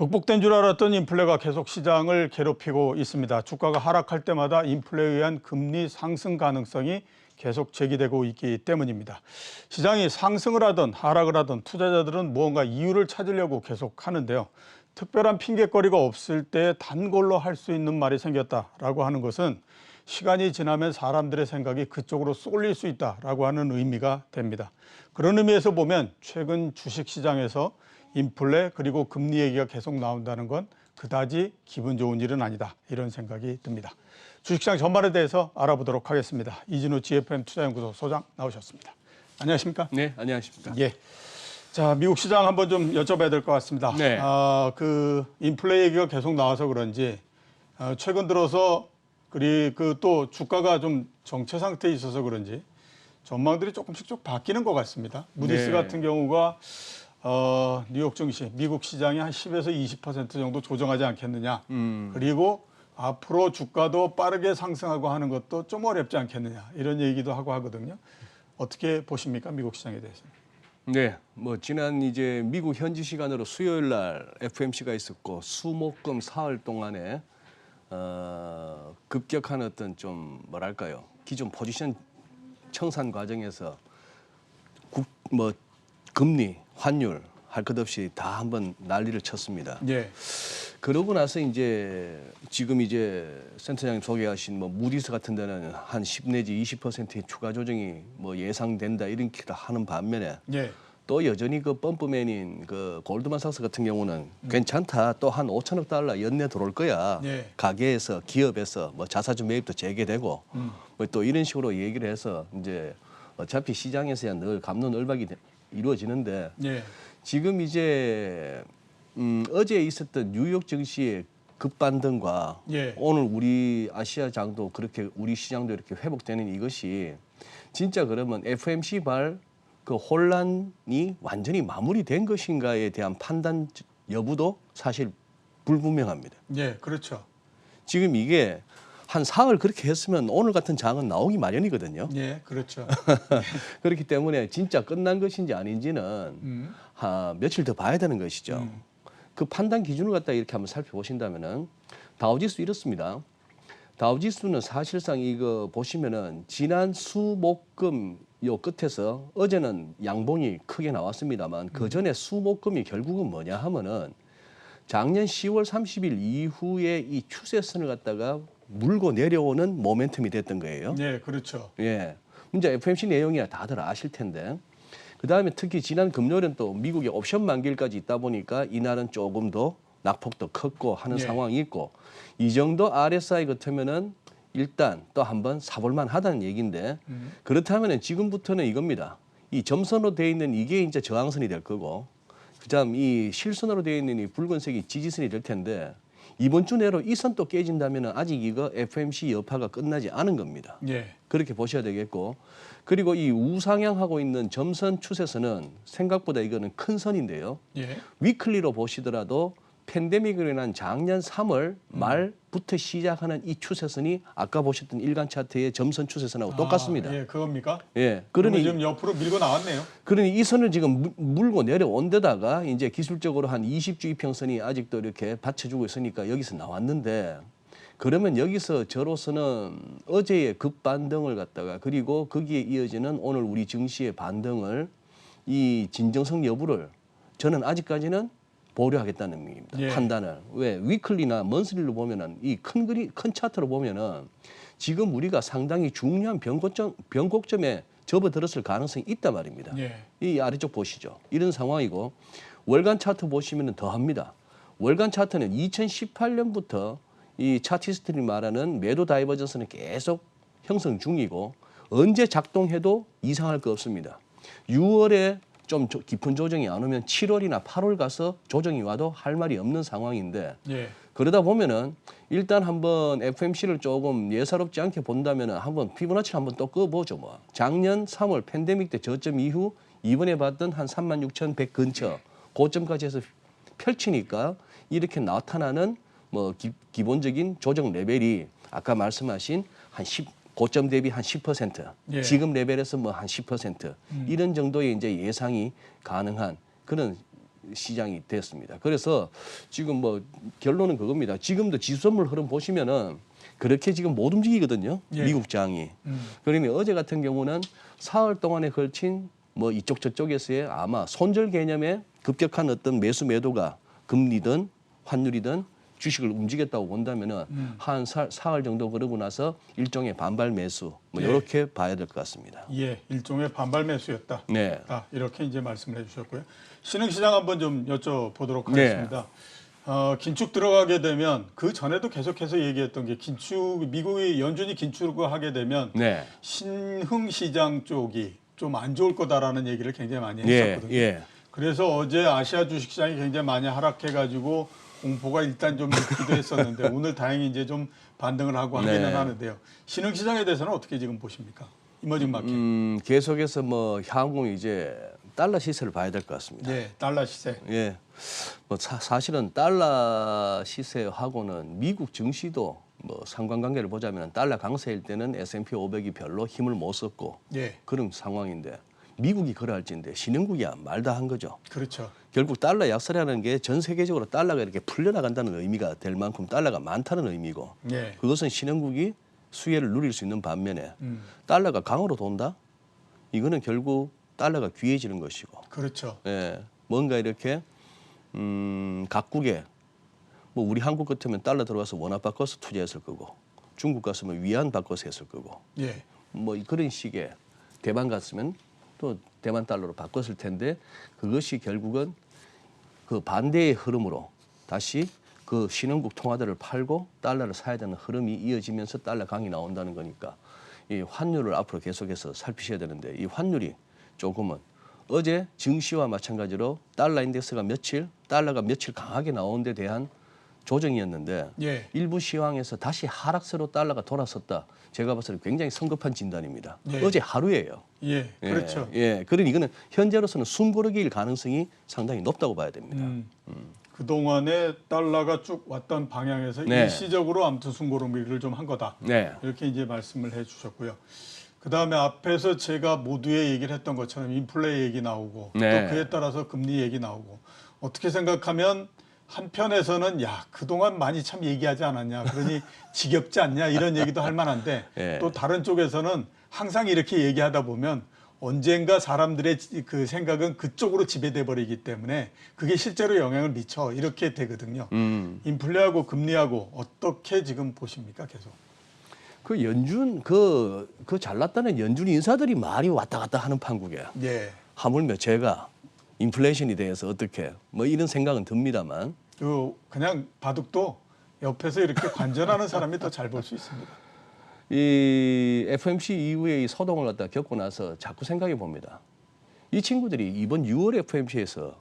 극복된 줄 알았던 인플레가 계속 시장을 괴롭히고 있습니다. 주가가 하락할 때마다 인플레에 의한 금리 상승 가능성이 계속 제기되고 있기 때문입니다. 시장이 상승을 하든 하락을 하든 투자자들은 무언가 이유를 찾으려고 계속 하는데요. 특별한 핑계거리가 없을 때 단골로 할 수 있는 말이 생겼다라고 하는 것은 시간이 지나면 사람들의 생각이 그쪽으로 쏠릴 수 있다라고 하는 의미가 됩니다. 그런 의미에서 보면 최근 주식시장에서 인플레 그리고 금리 얘기가 계속 나온다는 건 그다지 기분 좋은 일은 아니다, 이런 생각이 듭니다. 주식시장 전반에 대해서 알아보도록 하겠습니다. 이진우 GFM 투자연구소 소장 나오셨습니다. 안녕하십니까? 네, 안녕하십니까? 예. 자, 미국 시장 한번 좀 여쭤봐야 될 것 같습니다. 네. 그 인플레 얘기가 계속 나와서 그런지 최근 들어서 그리고 또 주가가 좀 정체 상태에 있어서 그런지 전망들이 조금씩 좀 바뀌는 것 같습니다. 무디스 네. 같은 경우가 뉴욕 증시, 미국 시장이 한 10에서 20% 정도 조정하지 않겠느냐. 그리고 앞으로 주가도 빠르게 상승하고 하는 것도 좀 어렵지 않겠느냐. 이런 얘기도 하고 하거든요. 어떻게 보십니까? 미국 시장에 대해서는. 네, 뭐 지난 이제 미국 현지 시간으로 수요일 날 FOMC가 있었고 수목금 사흘 동안에 급격한 어떤 좀 뭐랄까요, 기존 포지션 청산 과정에서 금리, 환율 할 것 없이 다 한번 난리를 쳤습니다. 예. 그러고 나서 이제 지금 이제 센터장님 소개하신 뭐 무디스 같은 데는 한 10 내지 20%의 추가 조정이 뭐 예상된다 이렇게 하는 반면에 예. 또 여전히 그 펌프맨인 그 골드만삭스 같은 경우는 괜찮다. 또 한 5천억 달러 연내 들어올 거야. 예. 가계에서 기업에서 뭐 자사주 매입도 재개되고 뭐 또 이런 식으로 얘기를 해서 이제 어차피 시장에서야 늘 갑론을박이 이루어지는데 예. 지금 이제 어제 있었던 뉴욕 증시의 급반등과 예. 오늘 우리 아시아장도 그렇게 우리 시장도 이렇게 회복되는 이것이 진짜 그러면 FOMC 발 그 혼란이 완전히 마무리된 것인가에 대한 판단 여부도 사실 불분명합니다. 예. 그렇죠. 지금 이게 한 사흘 그렇게 했으면 오늘 같은 장은 나오기 마련이거든요. 예. 그렇죠. 그렇기 때문에 진짜 끝난 것인지 아닌지는 며칠 더 봐야 되는 것이죠. 그 판단 기준을 갖다 이렇게 한번 살펴보신다면은 다우지수 이렇습니다. 다우지수는 사실상 이거 보시면은 지난 수목금 요 끝에서 어제는 양봉이 크게 나왔습니다만 그 전에 수목금이 결국은 뭐냐 하면은 작년 10월 30일 이후에 이 추세선을 갖다가 물고 내려오는 모멘텀이 됐던 거예요. 예. 그렇죠. 예. 문제 FOMC 내용이야 다들 아실 텐데. 그다음에 특히 지난 금요일은 또 미국의 옵션 만기일까지 있다 보니까 이날은 조금 더 낙폭도 컸고 하는 예. 상황이 있고 이 정도 RSI 같으면은 일단 또 한번 사볼만 하다는 얘기인데 그렇다면은 지금부터는 이겁니다. 이 점선으로 되어 있는 이게 이제 저항선이 될 거고 그다음 이 실선으로 되어 있는 이 붉은색이 지지선이 될 텐데 이번 주 내로 이 선 또 깨진다면은 아직 이거 FOMC 여파가 끝나지 않은 겁니다. 예. 그렇게 보셔야 되겠고 그리고 이 우상향하고 있는 점선 추세선은 생각보다 이거는 큰 선인데요. 예. 위클리로 보시더라도 팬데믹으로 인한 작년 3월 말부터 시작하는 이 추세선이 아까 보셨던 일간 차트의 점선 추세선하고 똑같습니다. 예. 그겁니까? 예, 그러니 지금 옆으로 밀고 나왔네요. 그러니 이 선을 지금 물고 내려온 데다가 이제 기술적으로 한 20주 이평선이 아직도 이렇게 받쳐주고 있으니까 여기서 나왔는데 그러면 여기서 저로서는 어제의 급반등을 갖다가 그리고 거기에 이어지는 오늘 우리 증시의 반등을 이 진정성 여부를 저는 아직까지는 보류하겠다는 의미입니다. 예. 판단을. 왜 위클리나 먼슬리로 보면은 이 큰 차트로 보면은 지금 우리가 상당히 중요한 변곡점에 접어들었을 가능성이 있단 말입니다. 예. 이 아래쪽 보시죠. 이런 상황이고 월간 차트 보시면은 더합니다. 월간 차트는 2018년부터 이 차티스트들이 말하는 매도 다이버전스는 계속 형성 중이고 언제 작동해도 이상할 거 없습니다. 6월에 좀 깊은 조정이 안 오면 7월이나 8월 가서 조정이 와도 할 말이 없는 상황인데 예. 그러다 보면은 일단 한번 FOMC를 조금 예사롭지 않게 본다면은 한번 피보나치를 한번 또 꺼보죠 뭐. 작년 3월 팬데믹 때 저점 이후 이번에 봤던 한 36,100 근처 고점까지 해서 펼치니까 이렇게 나타나는 뭐 기본적인 조정 레벨이 아까 말씀하신 한 10 고점 대비 한 10%, 예. 지금 레벨에서 뭐 한 10% 이런 정도의 이제 예상이 가능한 그런 시장이 됐습니다. 그래서 지금 뭐 결론은 그겁니다. 지금도 지수선물 흐름 보시면은 그렇게 지금 못 움직이거든요. 예. 미국 장이. 그러니 어제 같은 경우는 사흘 동안에 걸친 뭐 이쪽 저쪽에서의 아마 손절 개념의 급격한 어떤 매수 매도가 금리든 환율이든 주식을 움직였다고 본다면은 한 사흘 정도 그러고 나서 일종의 반발 매수 뭐 예. 이렇게 봐야 될 것 같습니다. 예, 일종의 반발 매수였다. 네. 이렇게 이제 말씀을 해주셨고요. 신흥시장 한번 좀 여쭤보도록 네. 하겠습니다. 긴축 들어가게 되면 그 전에도 계속해서 얘기했던 게 긴축, 미국이 연준이 긴축을 하게 되면 네. 신흥시장 쪽이 좀 안 좋을 거다라는 얘기를 굉장히 많이 예. 했었거든요. 예. 그래서 어제 아시아 주식시장이 굉장히 많이 하락해가지고 공포가 일단 좀 있기도 했었는데 오늘 다행히 이제 좀 반등을 하고 하기는 네. 하는데요. 신흥시장에 대해서는 어떻게 지금 보십니까? 이머징 마켓. 계속해서 뭐 향후 이제 달러 시세를 봐야 될 것 같습니다. 예, 달러 시세. 예. 뭐 사실은 달러 시세하고는 미국 증시도 뭐 상관관계를 보자면 달러 강세일 때는 S&P 500이 별로 힘을 못 썼고 예, 그런 상황인데 미국이 그럴진데 신흥국이야 말다 한 거죠. 그렇죠. 결국 달러 약세라는 게 전 세계적으로 달러가 이렇게 풀려나간다는 의미가 될 만큼 달러가 많다는 의미고 예, 그것은 신흥국이 수혜를 누릴 수 있는 반면에 달러가 강으로 돈다? 이거는 결국 달러가 귀해지는 것이고 그렇죠. 예, 뭔가 이렇게 각국에 뭐 우리 한국 같으면 달러 들어가서 원화 바꿔서 투자했을 거고 중국 갔으면 위안 바꿔서 했을 거고 예, 뭐 그런 식의 대만 갔으면 또 대만 달러로 바꿨을 텐데 그것이 결국은 그 반대의 흐름으로 다시 그 신흥국 통화들을 팔고 달러를 사야 되는 흐름이 이어지면서 달러 강이 나온다는 거니까 이 환율을 앞으로 계속해서 살피셔야 되는데 이 환율이 조금은 어제 증시와 마찬가지로 달러가 며칠 강하게 나온 데 대한 조정이었는데 예, 일부 시황에서 다시 하락세로 달러가 돌아섰다. 제가 봤을 때 굉장히 성급한 진단입니다. 예. 어제 하루예요. 예, 그렇죠. 예, 그러니 이거는 현재로서는 숨고르기일 가능성이 상당히 높다고 봐야 됩니다. 그 동안에 달러가 쭉 왔던 방향에서 네. 일시적으로 아무튼 숨고르기를 좀 한 거다. 네. 이렇게 이제 말씀을 해주셨고요. 그 다음에 앞에서 제가 모두의 얘기를 했던 것처럼 인플레 얘기 나오고 네. 또 그에 따라서 금리 얘기 나오고 어떻게 생각하면 한편에서는 야 그동안 많이 참 얘기하지 않았냐 그러니 지겹지 않냐 이런 얘기도 할 만한데 네. 또 다른 쪽에서는 항상 이렇게 얘기하다 보면 언젠가 사람들의 그 생각은 그쪽으로 지배돼 버리기 때문에 그게 실제로 영향을 미쳐 이렇게 되거든요. 인플레하고 금리하고 어떻게 지금 보십니까 계속? 그 연준 그 잘났다는 연준 인사들이 말이 왔다 갔다 하는 판국이에요. 예. 하물며 제가 인플레이션에 대해서 어떻게 뭐 이런 생각은 듭니다만 그냥 바둑도 옆에서 이렇게 관전하는 사람이 더 잘 볼 수 있습니다. 이 FOMC 이후에 이 소동을 갖다 겪고 나서 자꾸 생각해 봅니다. 이 친구들이 이번 6월 FOMC에서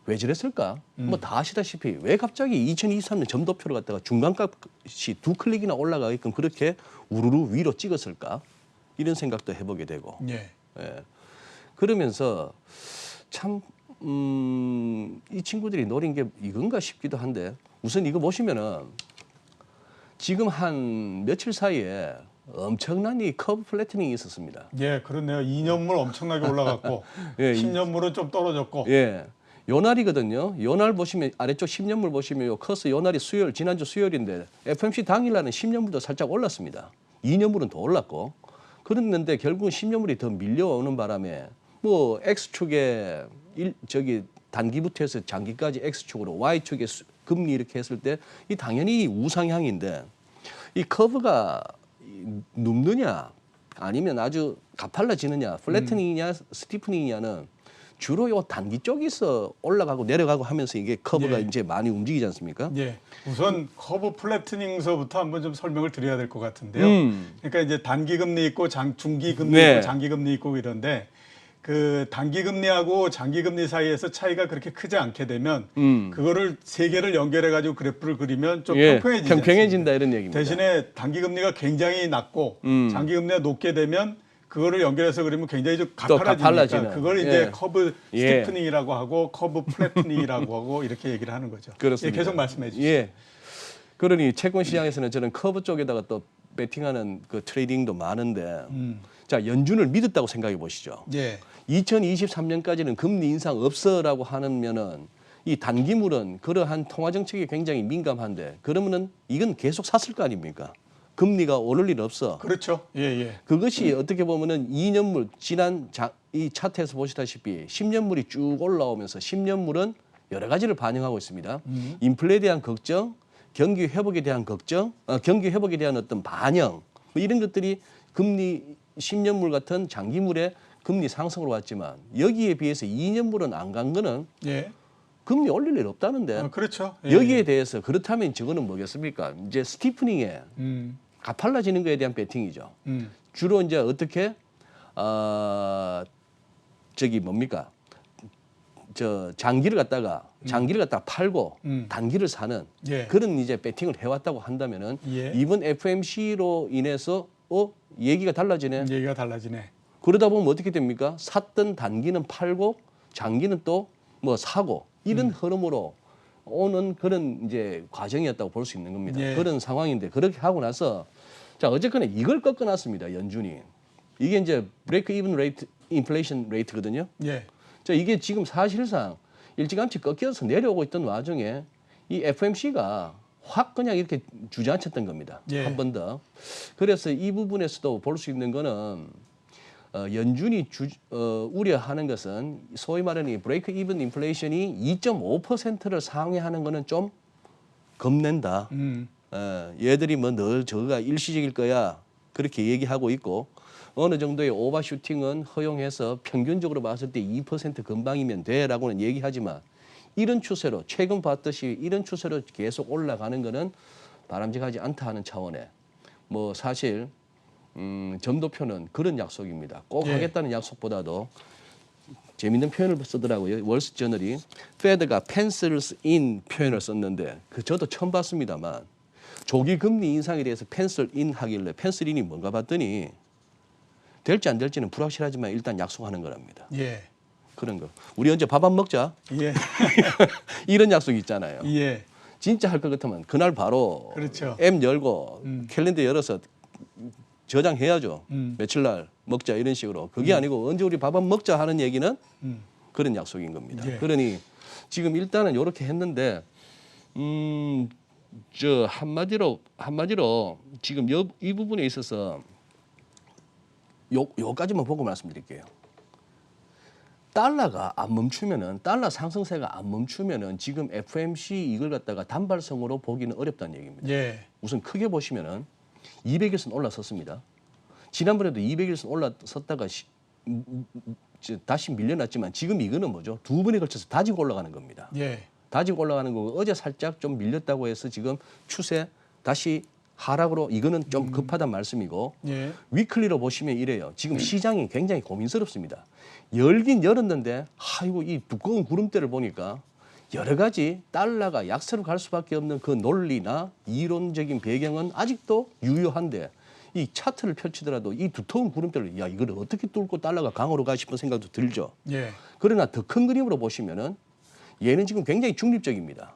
왜 저랬을까? 뭐 다 아시다시피 왜 갑자기 2023년 점도표를 갖다가 중간값이 2클릭이나 올라가게끔 그렇게 우르르 위로 찍었을까? 이런 생각도 해보게 되고. 예. 예. 그러면서 참 이 친구들이 노린 게 이건가 싶기도 한데 우선 이거 보시면은 지금 한 며칠 사이에 엄청난 이 커브 플래트닝이 있었습니다. 예, 그렇네요. 2년물 엄청나게 올라갔고 예, 10년물은 좀 떨어졌고. 예. 요날이거든요. 요날 보시면 아래쪽 10년물 보시면 요 커스 요날이 지난주 수요일인데 FOMC 당일날은 10년물도 살짝 올랐습니다. 2년물은 더 올랐고 그랬는데 결국은 10년물이 더 밀려오는 바람에 뭐 X축에 단기부터 해서 장기까지 X축으로 Y축에 금리 이렇게 했을 때 이 당연히 우상향인데 이 커브가 눕느냐 아니면 아주 가팔라지느냐 플래트닝이냐 스티프닝이냐는 주로 요 단기 쪽에서 올라가고 내려가고 하면서 이게 커브가 예. 이제 많이 움직이지 않습니까? 예. 우선 커브 플래트닝서부터 한번 좀 설명을 드려야 될 것 같은데요. 그러니까 이제 단기 금리 있고 중기 금리 네. 있고 장기 금리 있고 이런데 그 단기 금리하고 장기 금리 사이에서 차이가 그렇게 크지 않게 되면 그거를 세 개를 연결해 가지고 그래프를 그리면 좀 예, 평평해지지 평평해진다 않습니까? 이런 얘기입니다. 대신에 단기 금리가 굉장히 낮고 장기 금리가 높게 되면 그거를 연결해서 그리면 굉장히 좀 또 가팔라지니까 가팔라지는. 그걸 이제 예. 커브 예. 스티프닝이라고 하고 커브 플래트닝이라고 하고 이렇게 얘기를 하는 거죠. 그렇습니다. 예, 계속 말씀해 주시죠. 예. 그러니 채권 시장에서는 저는 커브 쪽에다가 또 베팅하는 그 트레이딩도 많은데 자 연준을 믿었다고 생각해 보시죠. 예. 2023년까지는 금리 인상 없어라고 하면은 이 단기물은 그러한 통화 정책에 굉장히 민감한데 그러면은 이건 계속 샀을 거 아닙니까? 금리가 오를 일 없어. 그렇죠. 예, 예. 그것이 어떻게 보면은 2년물 이 차트에서 보시다시피 10년물이 쭉 올라오면서 10년물은 여러 가지를 반영하고 있습니다. 인플레에 대한 걱정, 경기 회복에 대한 걱정, 경기 회복에 대한 어떤 반영 뭐 이런 것들이 금리 10년물 같은 장기물의 금리 상승으로 왔지만 여기에 비해서 2년물은 안 간 거는 예. 금리 올릴 일 없다는데 그렇죠. 예, 여기에 예. 대해서 그렇다면 저거는 뭐겠습니까? 이제 스티프닝에 가팔라지는 거에 대한 베팅이죠. 주로 이제 어떻게 저기 뭡니까? 저 장기를 갖다가 팔고 단기를 사는 예. 그런 이제 베팅을 해왔다고 한다면은 예. 이번 FMC로 인해서 얘기가 달라지네. 얘기가 달라지네. 그러다 보면 어떻게 됩니까? 샀던 단기는 팔고 장기는 또 뭐 사고 이런 흐름으로 오는 그런 이제 과정이었다고 볼 수 있는 겁니다. 예. 그런 상황인데 그렇게 하고 나서 자 어쨌거나 이걸 꺾어놨습니다. 연준이 이게 이제 브레이크 이븐 레이트 인플레이션 레이트거든요. 예. 자 이게 지금 사실상 일찌감치 꺾여서 내려오고 있던 와중에 이 FMC가 확 그냥 이렇게 주저앉혔던 겁니다. 예. 한 번 더. 그래서 이 부분에서도 볼 수 있는 거는 연준이 우려하는 것은 소위 말하는 이 브레이크 이븐 인플레이션이 2.5%를 상회하는 거는 좀 겁낸다. 얘들이 뭐 늘 저거가 일시적일 거야. 그렇게 얘기하고 있고 어느 정도의 오버슈팅은 허용해서 평균적으로 봤을 때 2% 근방이면 돼라고는 얘기하지만 이런 추세로 최근 봤듯이 이런 추세로 계속 올라가는 거는 바람직하지 않다 하는 차원에 뭐 사실 점도표는 그런 약속입니다. 꼭 예. 하겠다는 약속보다도 재밌는 표현을 쓰더라고요. 월스트저널이 페드가 pencils in 표현을 썼는데 저도 처음 봤습니다만 조기 금리 인상에 대해서 pencil in 하길래 pencil in이 뭔가 봤더니 될지 안 될지는 불확실하지만 일단 약속하는 거랍니다. 예. 그런 거. 우리 언제 밥 안 먹자? 예. 이런 약속 있잖아요. 예. 진짜 할 것 같으면 그날 바로 그렇죠. 앱 열고 캘린더 열어서 저장해야죠. 며칠 날 먹자 이런 식으로. 그게 아니고 언제 우리 밥 안 먹자 하는 얘기는 그런 약속인 겁니다. 예. 그러니 지금 일단은 이렇게 했는데 저 한마디로 지금 이 부분에 있어서 요까지만 보고 말씀드릴게요. 달러가 안 멈추면은 달러 상승세가 안 멈추면은 지금 FMC 이걸 갖다가 단발성으로 보기는 어렵다는 얘기입니다. 예. 우선 크게 보시면은 200일선 올라섰습니다. 지난번에도 200일선 올라섰다가 다시 밀려났지만 지금 이거는 뭐죠? 두 번에 걸쳐서 다지고 올라가는 겁니다. 예. 다지고 올라가는 거고 어제 살짝 좀 밀렸다고 해서 지금 추세 다시 하락으로 이거는 좀 급하단 말씀이고 예. 위클리로 보시면 이래요. 지금 시장이 굉장히 고민스럽습니다. 열긴 열었는데 아이고 이 두꺼운 구름대를 보니까 여러 가지 달러가 약세로 갈 수밖에 없는 그 논리나 이론적인 배경은 아직도 유효한데 이 차트를 펼치더라도 이 두터운 구름대를 야 이걸 어떻게 뚫고 달러가 강으로 가 싶은 생각도 들죠. 예. 그러나 더 큰 그림으로 보시면은 얘는 지금 굉장히 중립적입니다.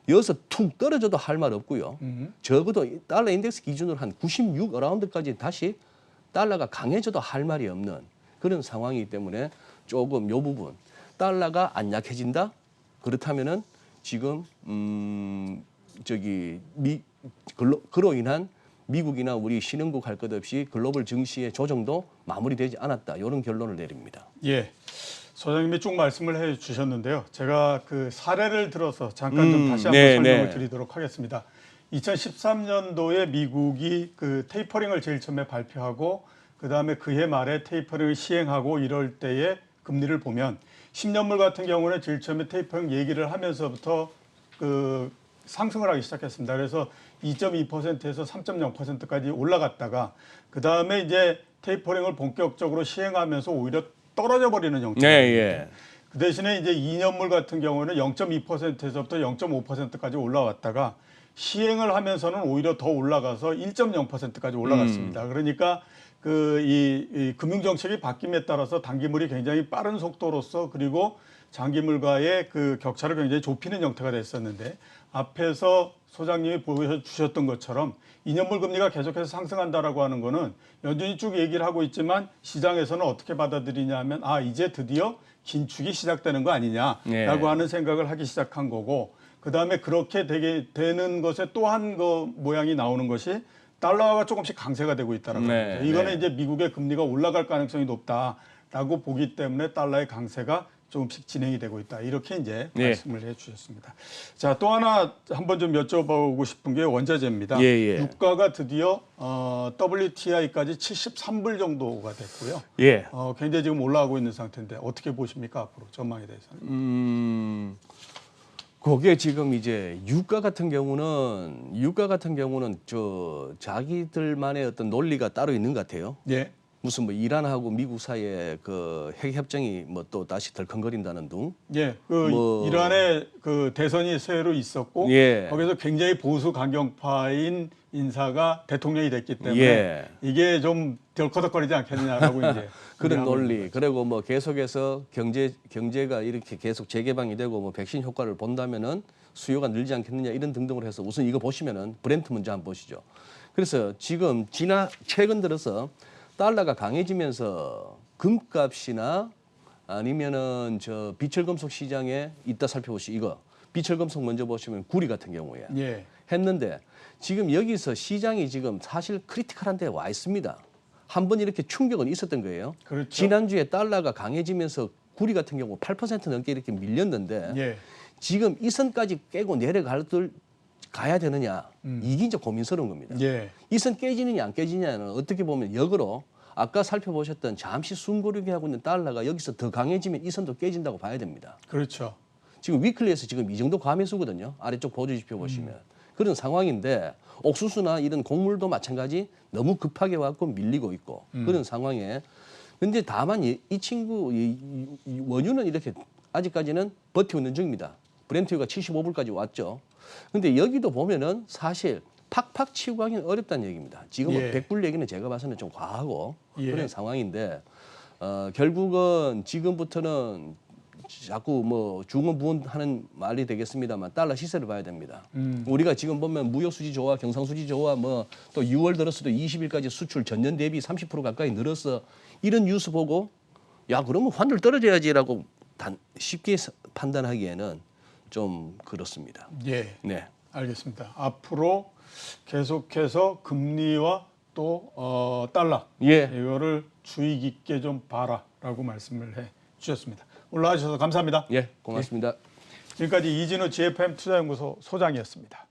여기서 툭 떨어져도 할 말 없고요. 적어도 달러 인덱스 기준으로 한 96 어라운드까지 다시 달러가 강해져도 할 말이 없는 그런 상황이기 때문에 조금 요 부분 달러가 안 약해진다? 그렇다면은 지금 그로 인한 미국이나 우리 신흥국 할 것 없이 글로벌 증시의 조정도 마무리되지 않았다. 이런 결론을 내립니다. 예. 소장님이 쭉 말씀을 해 주셨는데요. 제가 그 사례를 들어서 잠깐 좀 다시 한번 설명을 드리도록 하겠습니다. 2013년도에 미국이 그 테이퍼링을 제일 처음에 발표하고 그다음에 그해 말에 테이퍼링을 시행하고 이럴 때의 금리를 보면 10년물 같은 경우는 제일 처음에 테이퍼링 얘기를 하면서부터 그 상승을 하기 시작했습니다. 그래서 2.2%에서 3.0%까지 올라갔다가 그다음에 이제 테이퍼링을 본격적으로 시행하면서 오히려 떨어져 버리는 형태. 예. 그 대신에 이제 2년물 같은 경우는 0.2%에서부터 0.5%까지 시행을 하면서는 오히려 더 올라가서 1.0%까지 올라갔습니다. 그러니까 이 금융 정책이 바뀜에 따라서 단기물이 굉장히 빠른 속도로서 그리고 장기물과의 그 격차를 굉장히 좁히는 형태가 됐었는데 앞에서 소장님이 보여주셨던 것처럼 2년물 금리가 계속해서 상승한다라고 하는 거는 연준이 쭉 얘기를 하고 있지만 시장에서는 어떻게 받아들이냐 하면 아 이제 드디어 긴축이 시작되는 거 아니냐라고 하는 생각을 하기 시작한 거고 그다음에 그렇게 되는 것에 또 한 거 모양이 나오는 것이 달러가 조금씩 강세가 되고 있다라고 합니다. 이거는 이제 미국의 금리가 올라갈 가능성이 높다라고 보기 때문에 달러의 강세가 조금씩 진행이 되고 있다. 이렇게 이제 말씀을 해주셨습니다. 자, 또 하나 한번 좀 여쭤보고 싶은 게 원자재입니다. 유가가 드디어 WTI까지 73불 정도가 됐고요. 굉장히 지금 올라가고 있는 상태인데 어떻게 보십니까 앞으로 전망에 대해서는? 그게 지금 이제 유가 같은 경우는 저 자기들만의 어떤 논리가 따로 있는 것 같아요. 무슨 뭐 이란하고 미국 사이에 그 핵 협정이 뭐 또 다시 덜컹거린다는 둥. 이란의 그 대선이 새로 있었고 거기서 굉장히 보수 강경파인 인사가 대통령이 됐기 때문에 이게 좀 덜커덕거리지 않겠느냐라고 이제 그런 논리. 그리고 뭐 계속해서 경제가 이렇게 계속 재개방이 되고 뭐 백신 효과를 본다면은 수요가 늘지 않겠느냐 이런 등등으로 해서 우선 이거 보시면은 브렌트 문제 한번 보시죠. 그래서 지금 최근 들어서 달러가 강해지면서 금값이나 아니면은 저 비철금속 시장에 이따 살펴보시 이거 비철금속 먼저 보시면 구리 같은 경우에 했는데 지금 여기서 시장이 지금 사실 크리티컬한 데 와 있습니다. 한번 이렇게 충격은 있었던 거예요. 지난주에 달러가 강해지면서 구리 같은 경우 8% 넘게 이렇게 밀렸는데 지금 이 선까지 깨고 가야 되느냐 이게 이제 고민스러운 겁니다. 이 선 깨지느냐 안 깨지느냐는 어떻게 보면 역으로 아까 살펴보셨던 잠시 숨고르게 하고 있는 달러가 여기서 더 강해지면 이 선도 깨진다고 봐야 됩니다. 지금 위클리에서 지금 이 정도 과매수거든요. 아래쪽 보조지표 보시면 그런 상황인데 옥수수나 이런 곡물도 마찬가지 너무 급하게 와서 밀리고 있고 그런 상황에 근데 다만 이 친구 원유는 이렇게 아직까지는 버티고 있는 중입니다. 브렌트유가 75불까지 왔죠. 근데 여기도 보면은 사실 팍팍 치고 가기는 어렵다는 얘기입니다. 지금 100불 얘기는 제가 봐서는 좀 과하고 그런 상황인데 결국은 지금부터는 자꾸 뭐 중언부언하는 말이 되겠습니다만 달러 시세를 봐야 됩니다. 우리가 지금 보면 무역 수지 좋아, 경상 수지 좋아, 뭐 또 6월 들어서도 20일까지 수출 전년 대비 30% 가까이 늘었어. 이런 뉴스 보고 야 그러면 환율 떨어져야지라고 쉽게 판단하기에는 좀 그렇습니다. 알겠습니다. 앞으로 계속해서 금리와 또 달러 이거를 주의 깊게 좀 봐라라고 말씀을 해 주셨습니다. 올라와 주셔서 감사합니다. 고맙습니다. 지금까지 이진우 GFM 투자연구소 소장이었습니다.